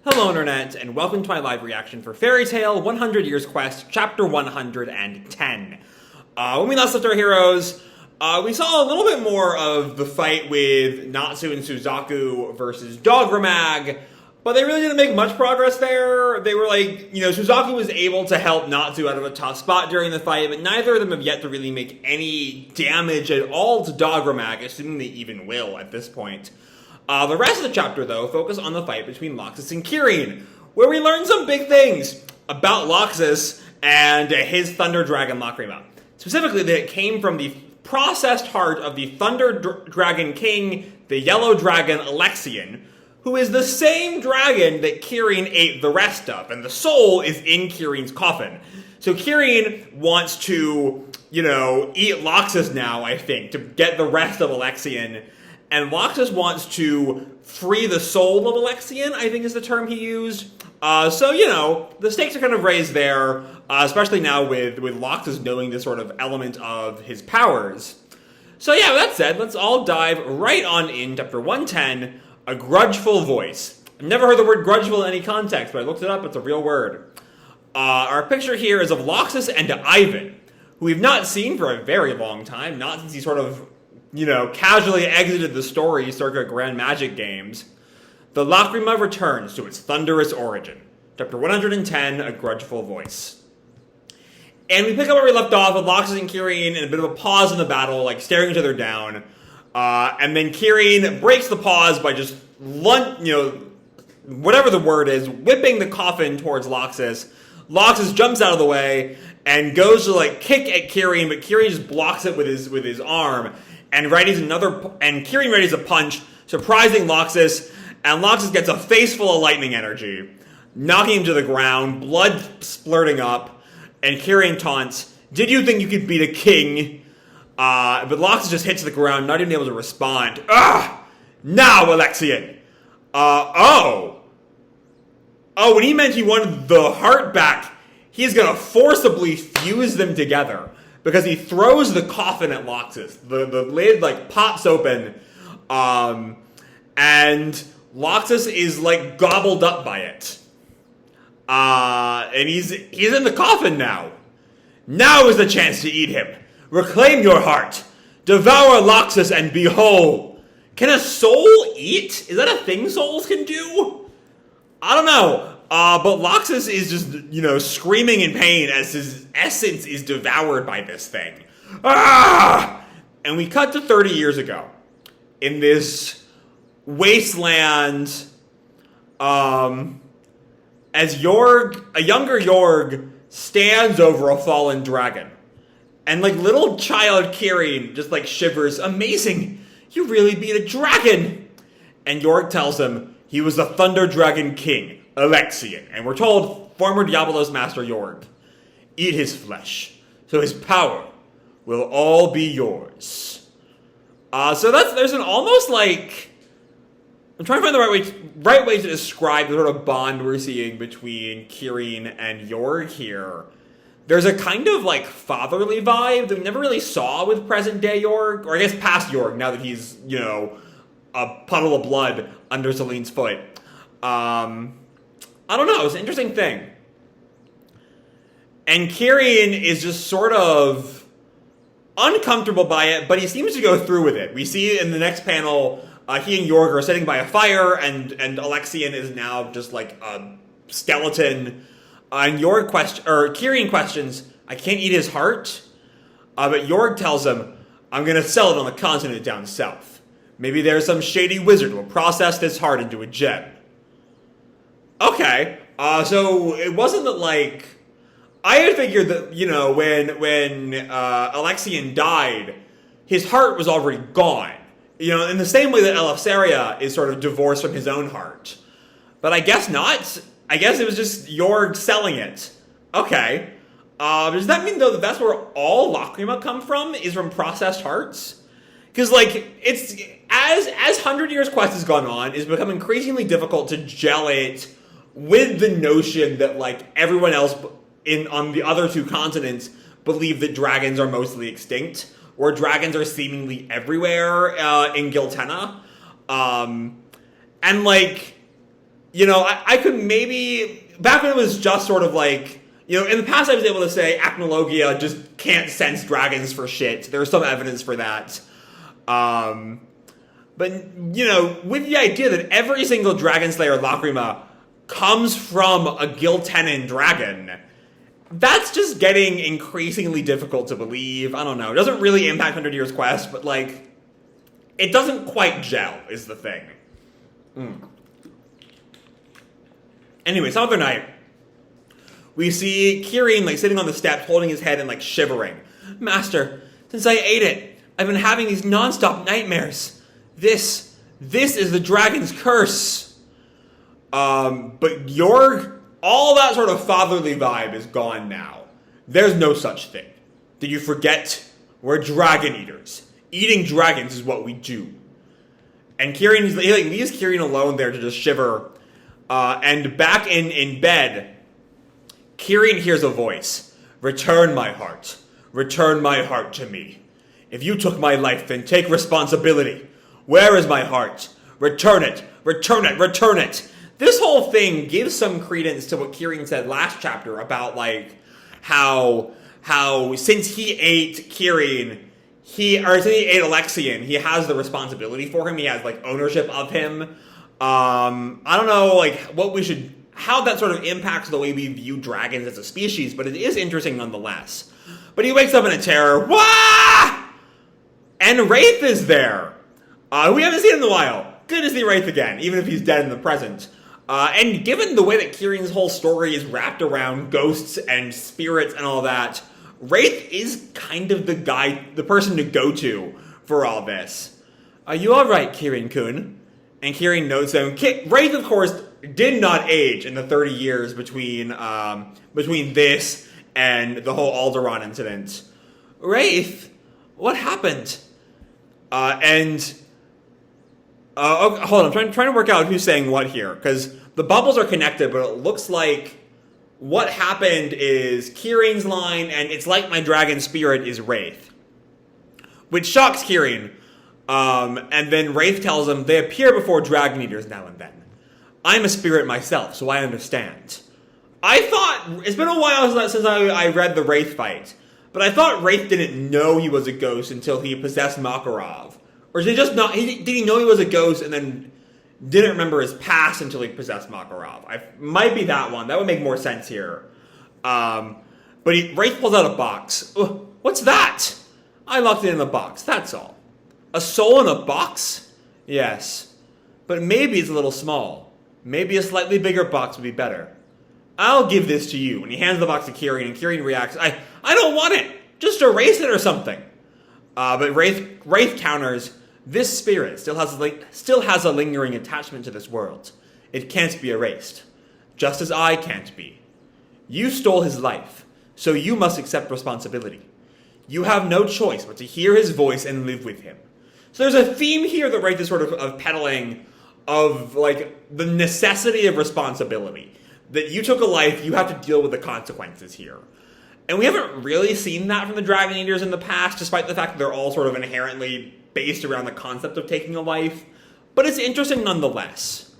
Hello Internet, and welcome to my live reaction for Fairy Tail 100 Years Quest, Chapter 110. When we last left our heroes, we saw a little bit more of the fight with Natsu and Suzaku versus Dogramag, but they really didn't make much progress there. They were like, Suzaku was able to help Natsu out of a tough spot during the fight, but neither of them have yet to really make any damage at all to Dogramag, assuming they even will at this point. The rest of the chapter, though, focus on the fight between Laxus and Kirin, where we learn some big things about Laxus and his Thunder Dragon Lacrima. Specifically, that it came from the processed heart of the Thunder Dragon King, the Yellow Dragon Alexian, who is the same dragon that Kirin ate the rest of, and the soul is in Kirin's coffin. So Kirin wants to, eat Laxus now, I think, to get the rest of Alexian. And Laxus wants to free the soul of Alexian, I think is the term he used. So, the stakes are kind of raised there, especially now with Laxus knowing this sort of element of his powers. So yeah, with that said, let's all dive right on in Chapter 110, A Grudgeful Voice. I've never heard the word grudgeful in any context, but I looked it up, it's a real word. Our picture here is of Laxus and Ivan, who we've not seen for a very long time, not since he sort of casually exited the story circa Grand Magic games. The lacrima returns to its thunderous origin. Chapter 110, A Grudgeful Voice. And we pick up where we left off with Laxus and Kirin in a bit of a pause in the battle, like staring each other down. And then Kirin breaks the pause by just, whatever the word is, whipping the coffin towards Laxus. Laxus jumps out of the way and goes to kick at Kirin, but Kirin just blocks it with his arm. And Kirin readies a punch, surprising Laxus, and Laxus gets a face full of lightning energy, knocking him to the ground, blood splurting up, and Kirin taunts, "Did you think you could beat a king?" But Laxus just hits the ground, not even able to respond. "Ah! Now, Alexian!" When he meant he wanted the heart back, he's gonna forcibly fuse them together. Because he throws the coffin at Laxus. The lid, pops open. And Laxus is, gobbled up by it. And he's in the coffin now. Now is the chance to eat him. Reclaim your heart. Devour Laxus and be whole. Can a soul eat? Is that a thing souls can do? I don't know. But Laxus is just, screaming in pain as his essence is devoured by this thing. Ah! And we cut to 30 years ago. In this wasteland, as a younger York stands over a fallen dragon. And little child Kirin just shivers. "Amazing! You really beat a dragon!" And York tells him he was the Thunder Dragon King, Alexian, and we're told former Diabolos Master York, eat his flesh, so his power will all be yours. So there's an almost I'm trying to find the right way to describe the sort of bond we're seeing between Kirin and York here. There's a kind of fatherly vibe that we never really saw with present day York, or I guess past York, now that he's, a puddle of blood under Celine's foot. I don't know, it's an interesting thing. And Kirin is just sort of uncomfortable by it, but he seems to go through with it. We see in the next panel, he and York are sitting by a fire, and Alexian is now just a skeleton. And Kirin questions, "I can't eat his heart?" But York tells him, "I'm going to sell it on the continent down south. Maybe there's some shady wizard who will process this heart into a gem." Okay, so it wasn't that I had figured that, when Alexian died, his heart was already gone. In the same way that Eleftheria is sort of divorced from his own heart. But I guess not. I guess it was just York selling it. Okay. Does that mean, though, that that's where all lacrima come from? Is from processed hearts? Because, it's... As 100 Years Quest has gone on, it's become increasingly difficult to gel it with the notion that, everyone else on the other two continents believe that dragons are mostly extinct, or dragons are seemingly everywhere in Giltena. And, I could maybe, back when it was just sort of like, in the past I was able to say Acnologia just can't sense dragons for shit. There's some evidence for that. But, with the idea that every single Dragon Slayer lacrima comes from a Giltenin dragon, that's just getting increasingly difficult to believe. I don't know. It doesn't really impact 100 Years Quest, but, it doesn't quite gel, is the thing. Anyway, some other night, we see Kirin, sitting on the steps, holding his head and, shivering. Master, since I ate it, I've been having these non-stop nightmares. This is the dragon's curse. But York, all that sort of fatherly vibe is gone now. There's no such thing. Did you forget? We're dragon eaters. Eating dragons is what we do. And Kirin, he leaves Kirin alone there to just shiver. And back in bed, Kirin hears a voice. Return my heart. Return my heart to me. If you took my life, then take responsibility. Where is my heart? Return it. Return it. Return it. This whole thing gives some credence to what Kirin said last chapter about, how since he ate Kirin, since he ate Alexian, he has the responsibility for him. He has, ownership of him. I don't know, how that sort of impacts the way we view dragons as a species, but it is interesting nonetheless. But he wakes up in a terror. Wah! And Wraith is there. We haven't seen him in a while. Good to see Wraith again, even if he's dead in the present. And given the way that Kirin's whole story is wrapped around ghosts and spirits and all that, Wraith is kind of the person to go to for all this. Are you alright, Kirin-kun? And Kirin notes him. Wraith, of course, did not age in the 30 years between this and the whole Alderaan incident. Wraith, what happened? Hold on, I'm trying to work out who's saying what here, because the bubbles are connected, but it looks like what happened is Kirin's line, and it's like my dragon spirit is Wraith. Which shocks Kirin. And then Wraith tells him they appear before dragon eaters now and then. I'm a spirit myself, so I understand. I thought, it's been a while since I read the Wraith fight, but I thought Wraith didn't know he was a ghost until he possessed Makarov. Or did he know he was a ghost and then didn't remember his past until he possessed Makarov? Might be that one. That would make more sense here. But Wraith pulls out a box. What's that? I locked it in the box, that's all. A soul in a box? Yes. But maybe it's a little small. Maybe a slightly bigger box would be better. I'll give this to you. And he hands the box to Kirin, and Kirin reacts, I don't want it! Just erase it or something. But Wraith counters, this spirit still has a lingering attachment to this world. It can't be erased. Just as I can't be. You stole his life, so you must accept responsibility. You have no choice but to hear his voice and live with him. So there's a theme here that Wraith is sort of peddling of, the necessity of responsibility. That you took a life, you have to deal with the consequences here. And we haven't really seen that from the Dragon Eaters in the past, despite the fact that they're all sort of inherently based around the concept of taking a life. But it's interesting nonetheless.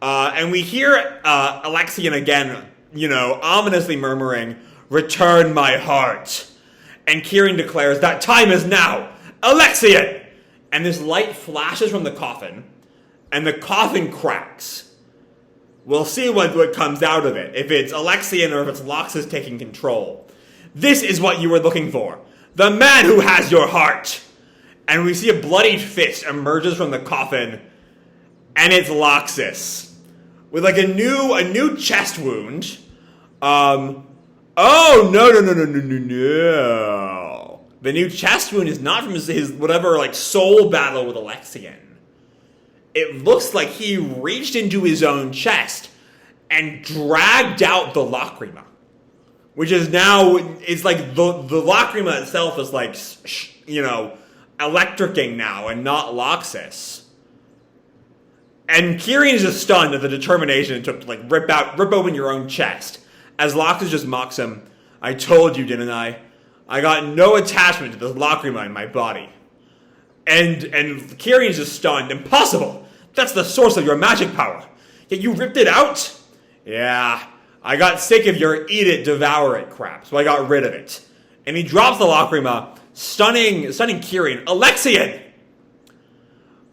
And we hear Alexian again, ominously murmuring, "Return my heart." And Kirin declares, "That time is now! Alexian!" And this light flashes from the coffin, and the coffin cracks. We'll see what comes out of it, if it's Alexian or if it's Laxus taking control. This is what you were looking for. The man who has your heart! And we see a bloodied fist emerges from the coffin, and it's Laxus. With a new chest wound. Oh, no. The new chest wound is not from his whatever, soul battle with Alexian. It looks like he reached into his own chest and dragged out the lacrima. Which is now, it's like the lacrima itself is electricing now and not Laxus. And Kirin is just stunned at the determination it took to rip open your own chest. As Laxus just mocks him, I told you, didn't I? I got no attachment to this lacrima in my body. And Kirin is just stunned. Impossible! That's the source of your magic power. Yet you ripped it out? Yeah, I got sick of your eat it, devour it crap, so I got rid of it. And he drops the lacrima, stunning Kirin, Alexian!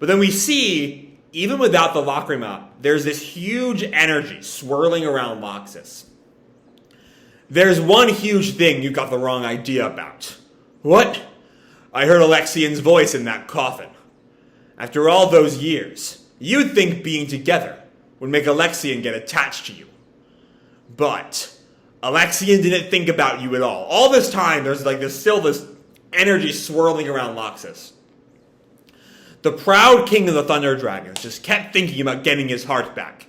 But then we see, even without the lacrima, there's this huge energy swirling around Laxus. There's one huge thing you got the wrong idea about. What? I heard Alexian's voice in that coffin. After all those years, you'd think being together would make Alexian get attached to you. But Alexian didn't think about you at all. All this time, there's still this energy swirling around Laxus. The proud king of the Thunder Dragons just kept thinking about getting his heart back.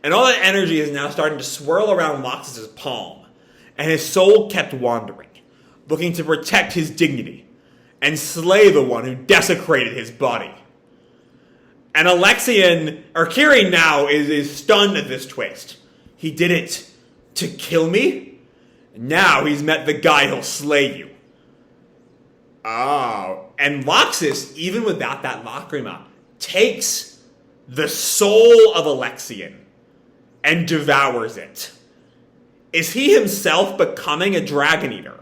And all that energy is now starting to swirl around Laxus's palm. And his soul kept wandering, looking to protect his dignity and slay the one who desecrated his body. And Kirin now is stunned at this twist. He did it to kill me? Now he's met the guy who'll slay you. Oh, and Laxus, even without that lacrima, takes the soul of Alexian and devours it. Is he himself becoming a dragon eater?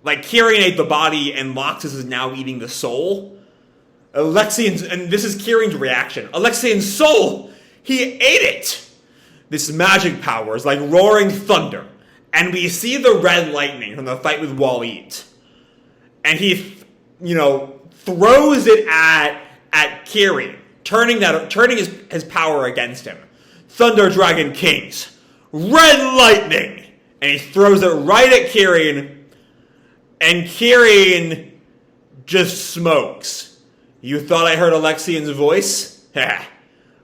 Like Kirin ate the body and Laxus is now eating the soul? And this is Kirin's reaction. Alexian's soul! He ate it! This magic power is like roaring thunder. And we see the red lightning from the fight with Waleed. And he, throws it at Kirin, turning his power against him. Thunder Dragon Kings, red lightning! And he throws it right at Kirin. And Kirin just smokes. You thought I heard Alexian's voice? Heh,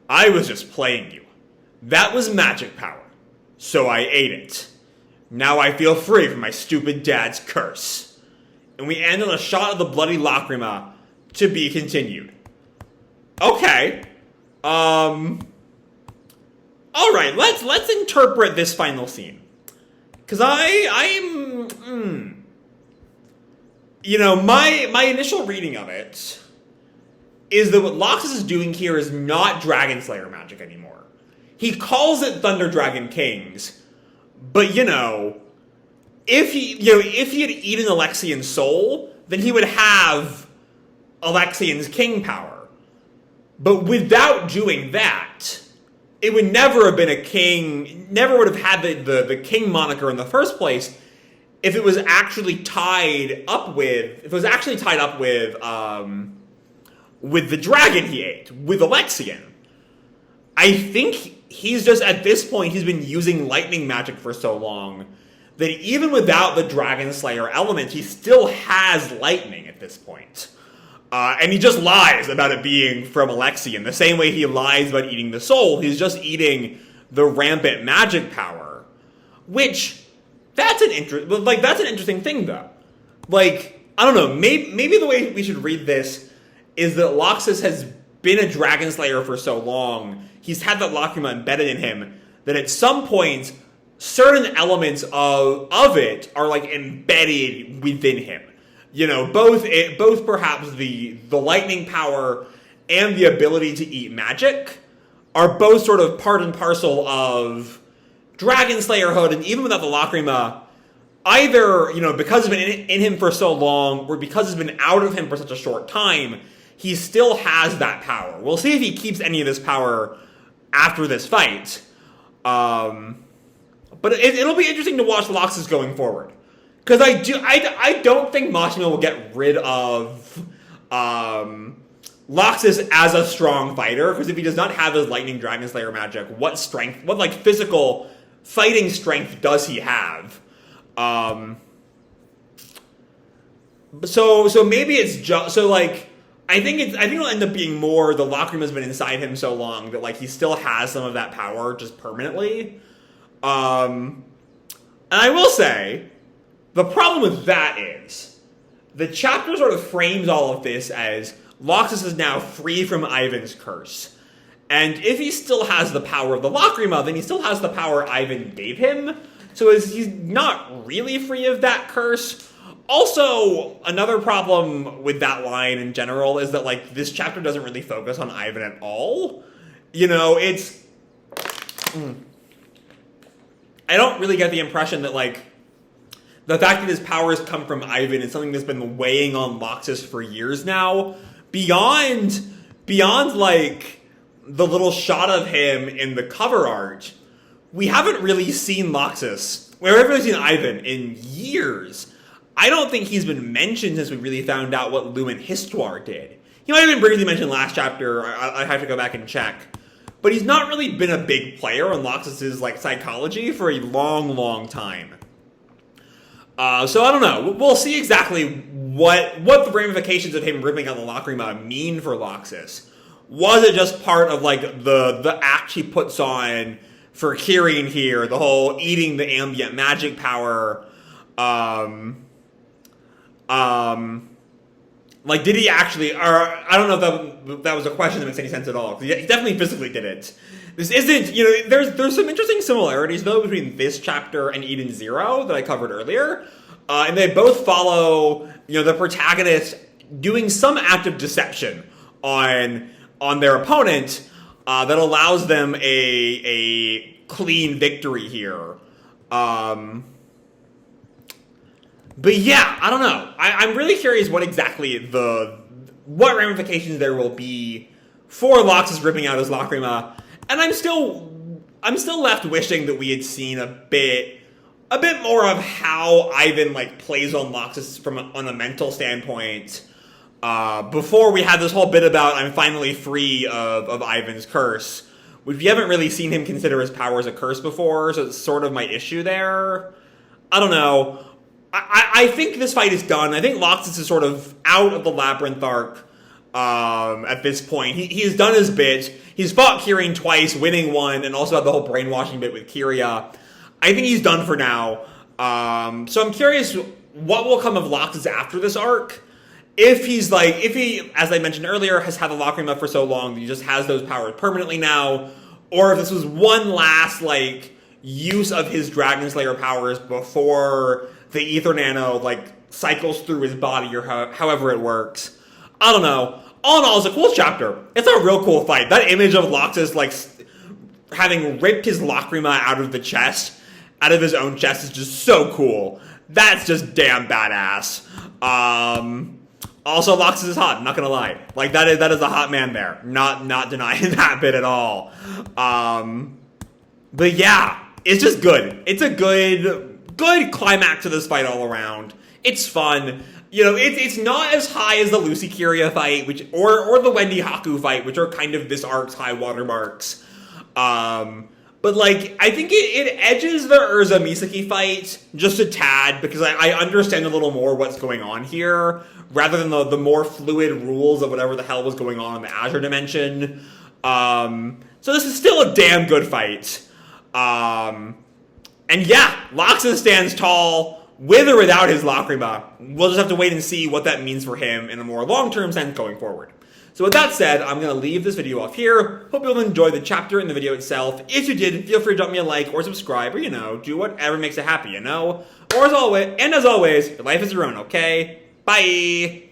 I was just playing you. That was magic power, so I ate it. Now I feel free from my stupid dad's curse. And we end on a shot of the bloody lacrima to be continued. Okay. Alright, let's interpret this final scene. Because my initial reading of it is that what Laxus is doing here is not Dragon Slayer magic anymore. He calls it Thunder Dragon Kings, but if he had eaten Alexian's soul, then he would have Alexian's king power. But without doing that, it would never have been a king, never would have had the king moniker in the first place if it was actually tied up with the dragon he ate, with Alexian. I think he's just, at this point, he's been using lightning magic for so long that even without the Dragon Slayer element, he still has lightning at this point. And he just lies about it being from Alexian. The same way he lies about eating the soul, he's just eating the rampant magic power. Which, that's an interesting thing, though. I don't know, maybe the way we should read this is that Laxus has been a Dragon Slayer for so long, he's had that lacrima embedded in him, that at some point, certain elements of it are embedded within him. Both perhaps the lightning power and the ability to eat magic are both sort of part and parcel of Dragon Slayerhood, and even without the lacrima, either, because it's been in him for so long, or because it's been out of him for such a short time, he still has that power. We'll see if he keeps any of this power after this fight. But it'll be interesting to watch Laxus going forward. Because I don't think Machima will get rid of Laxus as a strong fighter. Because if he does not have his Lightning Dragon Slayer magic, what physical fighting strength does he have? So maybe it's just I think it'll end up being more the lacrima's been inside him so long that he still has some of that power just permanently. And I will say, the problem with that is the chapter sort of frames all of this as Laxus is now free from Ivan's curse. And if he still has the power of the lacrima, then he still has the power Ivan gave him. So he's not really free of that curse. Also, another problem with that line in general is that, this chapter doesn't really focus on Ivan at all. It's I don't really get the impression that, like, the fact that his powers come from Ivan is something that's been weighing on Laxus for years now. Beyond, like, the little shot of him in the cover art, we haven't really seen Laxus. We haven't really seen Ivan in years. I don't think he's been mentioned since we really found out what Lumen Histoire did. He might have been briefly mentioned last chapter. I have to go back and check. But he's not really been a big player in Laxus's, like, psychology for a long, long time. So I don't know. We'll see exactly what the ramifications of him ripping out the lacrima mean for Laxus. Was it just part of, like, the act he puts on for Kirin here, the whole eating the ambient magic power? Like, did he actually, or I don't know if that was a question that makes any sense at all. He definitely physically did it. This isn't, you know, there's some interesting similarities, though, between this chapter and Eden Zero that I covered earlier. And they both follow, you know, the protagonist doing some act of deception on their opponent that allows them a clean victory here. But yeah, I don't know. I'm really curious what exactly what ramifications there will be for Laxus ripping out his lacrima, and I'm still left wishing that we had seen a bit more of how Ivan, like, plays on Laxus on a mental standpoint before we had this whole bit about I'm finally free of Ivan's curse, which we haven't really seen him consider his powers a curse before, so it's sort of my issue there. I don't know. I think this fight is done. I think Laxus is sort of out of the Labyrinth arc at this point. He has done his bit. He's fought Kirin twice, winning one, and also had the whole brainwashing bit with Kiria. I think he's done for now. So I'm curious what will come of Laxus after this arc. If he, as I mentioned earlier, has had the lacrima for so long that he just has those powers permanently now, or if this was one last, like, use of his Dragon Slayer powers before the Ether Nano, like, cycles through his body, or however it works. I don't know. All in all, it's a cool chapter. It's a real cool fight. That image of Laxus, like, having ripped his lacrima out of his own chest, is just so cool. That's just damn badass. Also, Laxus is hot, I'm not gonna lie. Like, that is a hot man there. Not denying that bit at all. But yeah, it's just good. It's a good climax to this fight all around. It's fun. You know, it's not as high as the Lucy Kiria fight, or the Wendy Haku fight, which are kind of this arc's high watermarks. But, like, I think it edges the Urza Misaki fight just a tad, because I understand a little more what's going on here, rather than the more fluid rules of whatever the hell was going on in the Azure dimension. So this is still a damn good fight. And yeah, Laxus stands tall, with or without his lacrima. We'll just have to wait and see what that means for him in a more long-term sense going forward. So with that said, I'm going to leave this video off here. Hope you'll enjoy the chapter and the video itself. If you did, feel free to drop me a like or subscribe, or, you know, do whatever makes you happy, you know? Or as always, your life is your own, okay? Bye!